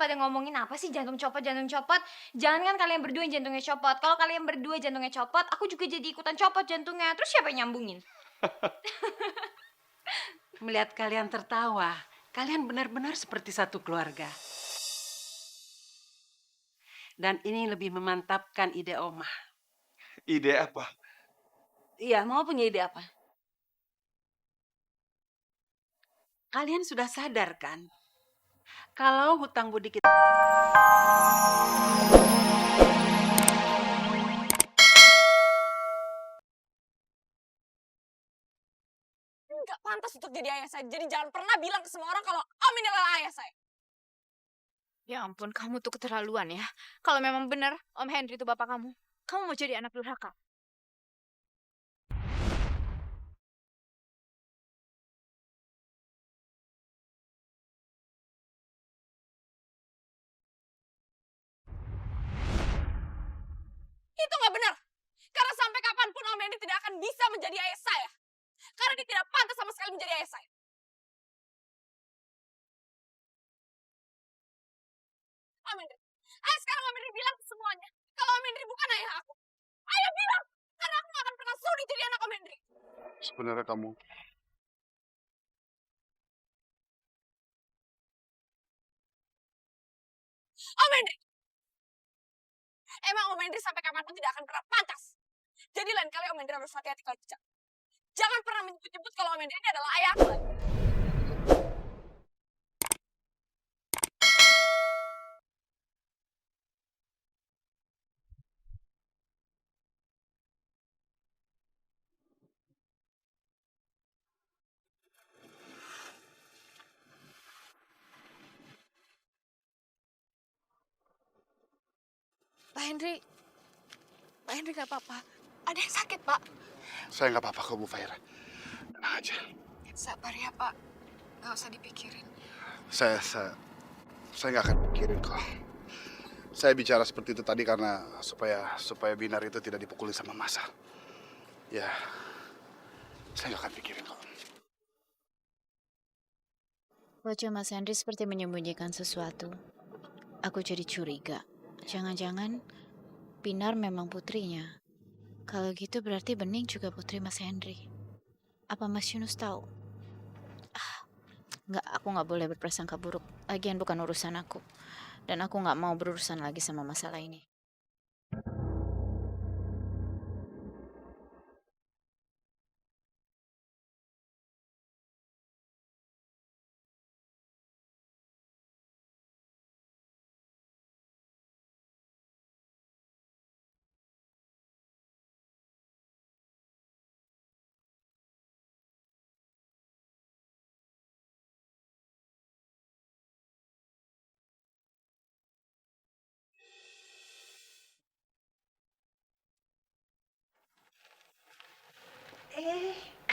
pada ngomongin apa sih jantung copot, jantung copot. Jangan kan kalian berdua yang jantungnya copot. Kalau kalian berdua jantungnya copot, aku juga jadi ikutan copot jantungnya. Terus siapa yang nyambungin? Melihat kalian tertawa, kalian benar-benar seperti satu keluarga. Dan ini lebih memantapkan ide Oma. Ide apa? Iya, mau punya ide apa? Kalian sudah sadar kan? Kalau hutang budi kita... Nggak pantas untuk jadi ayah saya. Jadi jangan pernah bilang ke semua orang kalau Om ini adalah ayah saya. Ya ampun, kamu tuh keterlaluan ya. Kalau memang benar Om Henry itu bapak kamu mau jadi anak durhaka. Itu nggak benar. Karena sampai kapanpun Om Henry tidak akan bisa menjadi ayah saya. Karena dia tidak pantas sama sekali menjadi ayah saya. Om Henry, ayo sekarang Om Henry bilang ke semuanya. Kalau Om Henry bukan ayah aku. Ayo bilang. Karena aku nggak akan pernah sudi jadi anak Om Henry. Sebenarnya kamu Om Henry. Emang Om Henry sampai kapanpun tidak akan pernah pantas. Jadi lain kali Om Henry harus hati-hati kalau bicara. Jangan pernah menyebut-nyebut kalau Om Henry ini adalah ayahku lagi. Pak Henry gak apa-apa. Ada yang sakit, Pak. saya nggak apa-apa kok Bu Faira. Tenang aja. Sabar ya, Pak. Gak usah dipikirin. Saya nggak akan pikirin kok. Saya bicara seperti itu tadi karena supaya Binar itu tidak dipukulin sama masa. Ya, saya nggak akan pikirin kok. Wajah Mas Henry seperti menyembunyikan sesuatu. Aku jadi curiga. Jangan-jangan Pinar memang putrinya. Kalau gitu berarti Bening juga putri Mas Henry. Apa Mas Yunus tahu? Nggak, aku nggak boleh berprasangka buruk. Lagian bukan urusan aku. Dan aku nggak mau berurusan lagi sama masalah ini.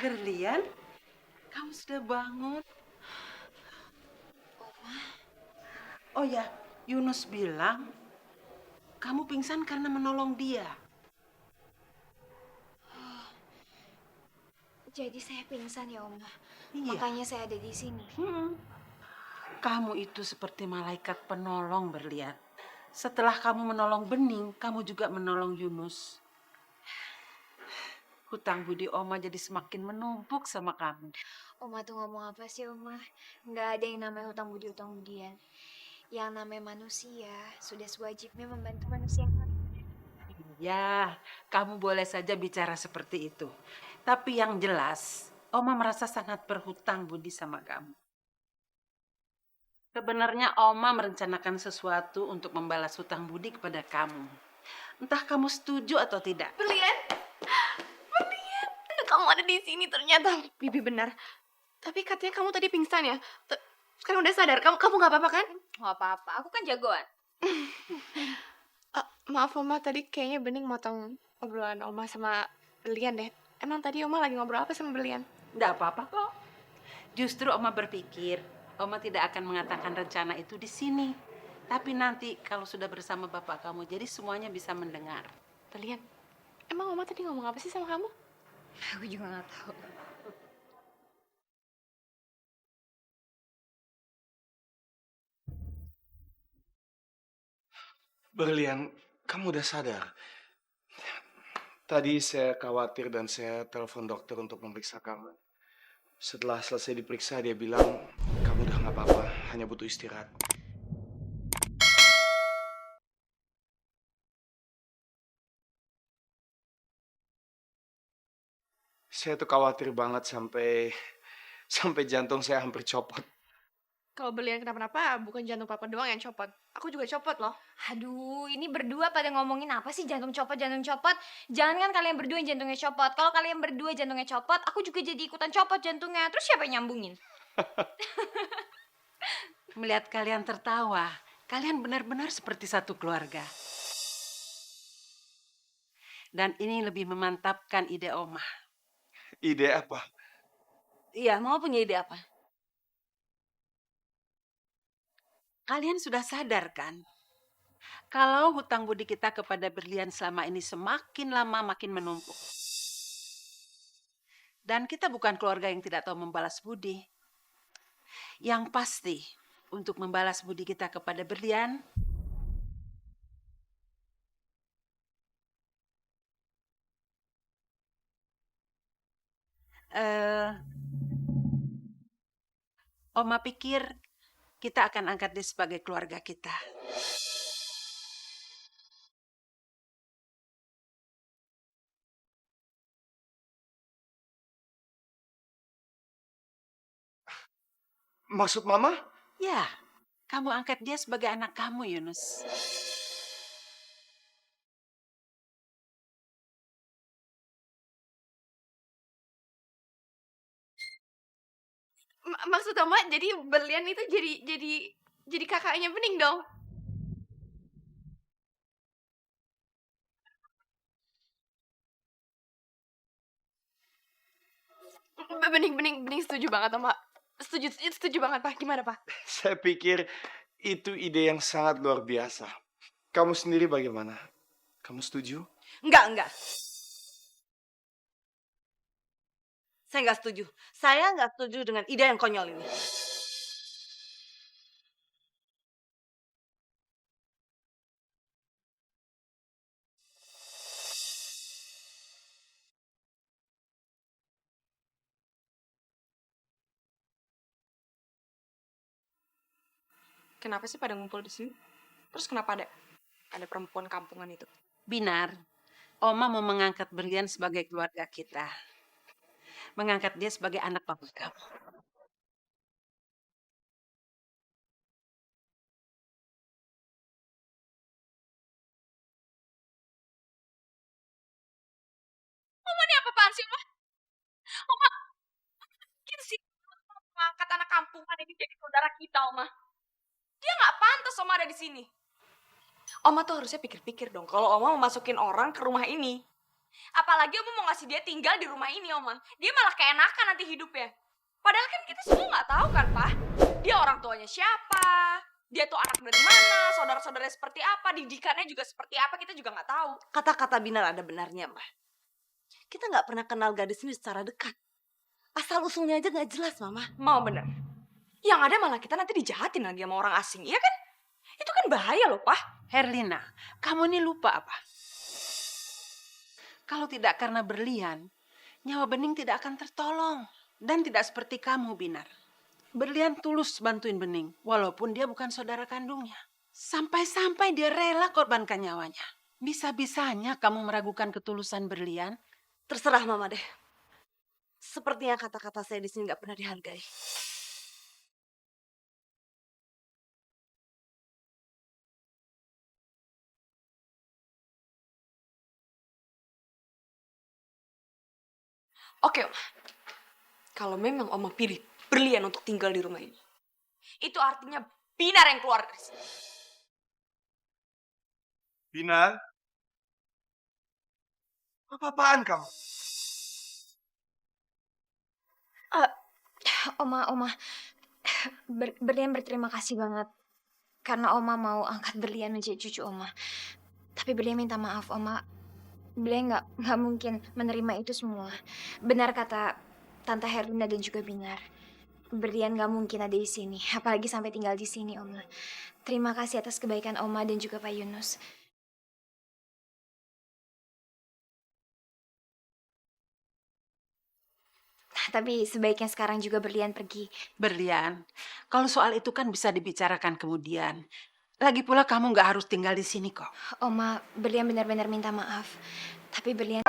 Berlian, kamu sudah bangun? Oh ya, Yunus bilang kamu pingsan karena menolong dia. Jadi saya pingsan ya, Oma. Iya. Makanya saya ada di sini. Kamu itu seperti malaikat penolong, Berlian. Setelah kamu menolong Bening, kamu juga menolong Yunus. Hutang budi Oma jadi semakin menumpuk sama kamu. Oma tuh ngomong apa sih, Oma? Nggak ada yang namanya hutang budian. Yang namanya manusia sudah sewajibnya membantu manusia yang lain. Ya, kamu boleh saja bicara seperti itu. Tapi yang jelas, Oma merasa sangat berhutang budi sama kamu. Sebenarnya Oma merencanakan sesuatu untuk membalas hutang budi kepada kamu. Entah kamu setuju atau tidak. Berlian, kamu ada di sini ternyata. Bibi benar. Tapi katanya kamu tadi pingsan ya. Sekarang udah sadar. Kamu nggak apa-apa kan? Nggak apa-apa, aku kan jagoan. Maaf Oma, tadi kayaknya Bening motong obrolan Oma sama Berlian deh. Emang tadi Oma lagi ngobrol apa sama Berlian? Nggak apa-apa kok. Justru Oma berpikir, Oma tidak akan mengatakan rencana itu di sini. Tapi nanti kalau sudah bersama bapak kamu, jadi semuanya bisa mendengar. Berlian, emang Oma tadi ngomong apa sih sama kamu? Aku juga nggak tahu. Berlian, kamu udah sadar? Tadi saya khawatir dan saya telepon dokter untuk memeriksa kamu. Setelah selesai diperiksa, dia bilang kamu udah nggak apa-apa, hanya butuh istirahat. Saya tuh khawatir banget sampai jantung saya hampir copot. Kalau Berlian kenapa-napa, bukan jantung papa doang yang copot. Aku juga copot loh. Aduh, ini berdua pada ngomongin apa sih jantung copot, jantung copot? Jangan kan kalian berdua yang jantungnya copot. Kalau kalian berdua jantungnya copot, aku juga jadi ikutan copot jantungnya. Terus siapa yang nyambungin? Melihat kalian tertawa, kalian benar-benar seperti satu keluarga. Dan ini lebih memantapkan ide Oma. Ide apa? Iya, Mama punya ide apa? Kalian sudah sadar kan? Kalau hutang budi kita kepada Berlian selama ini semakin lama makin menumpuk. Dan kita bukan keluarga yang tidak tahu membalas budi. Yang pasti, untuk membalas budi kita kepada Berlian, Oma pikir kita akan angkat dia sebagai keluarga kita. Maksud Mama? Ya, kamu angkat dia sebagai anak kamu, Yunus. Maksud Mama, jadi Berlian itu jadi kakaknya Bening dong. Bening setuju banget sama. Setuju banget, Pak. Gimana, Pak? Saya pikir itu ide yang sangat luar biasa. Kamu sendiri bagaimana? Kamu setuju? Enggak. Saya nggak setuju. Saya nggak setuju dengan ide yang konyol ini. Kenapa sih pada ngumpul di sini? Terus kenapa ada perempuan kampungan itu? Binar, Oma mau mengangkat Berlian sebagai keluarga kita. Mengangkat dia sebagai anak papa kamu. Oma ini apaan sih, Oma? Oma, gitu sih. Mengangkat anak kampungan ini jadi saudara kita, Oma. Dia nggak pantas Oma ada di sini. Oma tuh harusnya pikir-pikir dong kalau Oma mau masukin orang ke rumah ini. Apalagi Oma mau ngasih dia tinggal di rumah ini, Oma. Dia malah keenakan nanti hidupnya. Padahal kan kita semua nggak tahu kan, Pak. Dia orang tuanya siapa, dia tuh anak dari mana, saudara-saudaranya seperti apa, didikannya juga seperti apa, kita juga nggak tahu. Kata-kata Binar ada benarnya, Mbak. Kita nggak pernah kenal gadis ini secara dekat. Asal usulnya aja nggak jelas, Mama. Mau bener. Yang ada malah kita nanti dijahatin lagi sama orang asing, iya kan? Itu kan bahaya loh, Pak. Herlina, kamu ini lupa apa? Kalau tidak karena Berlian, nyawa Bening tidak akan tertolong. Dan tidak seperti kamu, Binar. Berlian tulus bantuin Bening, walaupun dia bukan saudara kandungnya. Sampai-sampai dia rela korbankan nyawanya. Bisa-bisanya kamu meragukan ketulusan Berlian. Terserah Mama deh. Sepertinya kata-kata saya di sini nggak pernah dihargai. Oke, Oma. Kalau memang Oma pilih Berlian untuk tinggal di rumah ini, itu artinya Binar yang keluar dari sini. Binar? Apa-apaan kamu? Oma, Berlian berterima kasih banget. Karena Oma mau angkat Berlian menjadi cucu Oma. Tapi Berlian minta maaf, Oma. Berlian nggak mungkin menerima itu semua. Benar kata Tante Herlinda dan juga Binar. Berlian gak mungkin ada di sini, apalagi sampai tinggal di sini, Oma. Terima kasih atas kebaikan Oma dan juga Pak Yunus. Tapi sebaiknya sekarang juga Berlian pergi. Berlian, kalau soal itu kan bisa dibicarakan kemudian. Lagi pula kamu nggak harus tinggal di sini kok. Oma, Berlian benar-benar minta maaf. Tapi Berlian